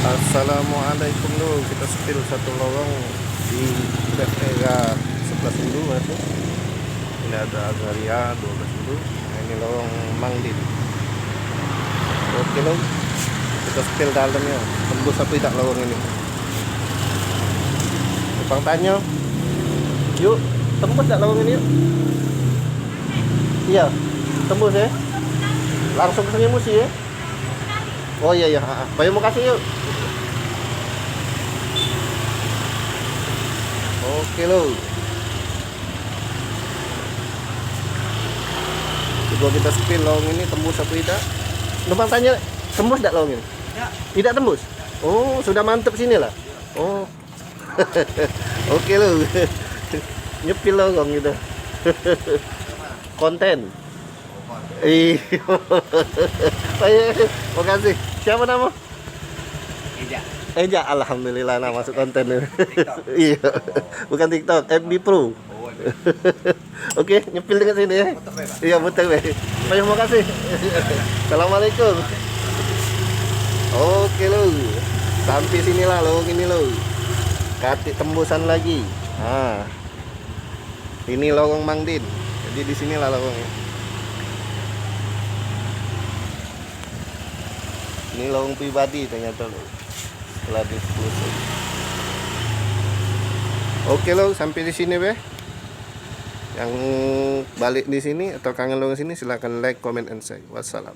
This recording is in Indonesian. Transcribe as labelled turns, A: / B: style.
A: Assalamualaikum lo, kita spill satu lorong di daerah 11 dulu itu. Ini ada Azaria 12 dulu. Nah, ini lorong Mangdin. Oke lo, kita spill dalamnya. Tembus apa tidak lorong ini? Tukang tanya. Yuk, tembus tidak lorong ini yuk? Iya, tembus ya. Langsung ke sini musi ya. Oh iya ya, Bayu mau kasih yuk. Oke lo. Coba kita spill lorong ini tembus apa tidak? Numpang tanya, tembus tidak lorong ini?
B: Ya.
A: Tidak tembus? Oh, sudah mantep sini lah. Oh. Oke lo. Nyepil lorong gitu. Konten. Iya. Baik, makasih. Siapa nama?
B: Eja.
A: Eja, alhamdulillah nama masuk konten.
B: TikTok.
A: Iya. Bukan TikTok, FB Pro.
B: Oh, iya.
A: Oke, nyepil dekat sini ya.
B: Muter, Pak.
A: Iya, betul, Be. Baik, makasih. Assalamualaikum. Oke, lo. Sampai sinilah lo, ini lo. Kati tembusan lagi. Nah. Ini lorong Mangdin. Jadi di sinilah lorongnya. Ini lorong pribadi ternyata lo. Setelah diskusi. Oke lo, sampai di sini Be. Yang balik di sini atau kangen lorong sini silahkan like, comment, and share. Wassalam.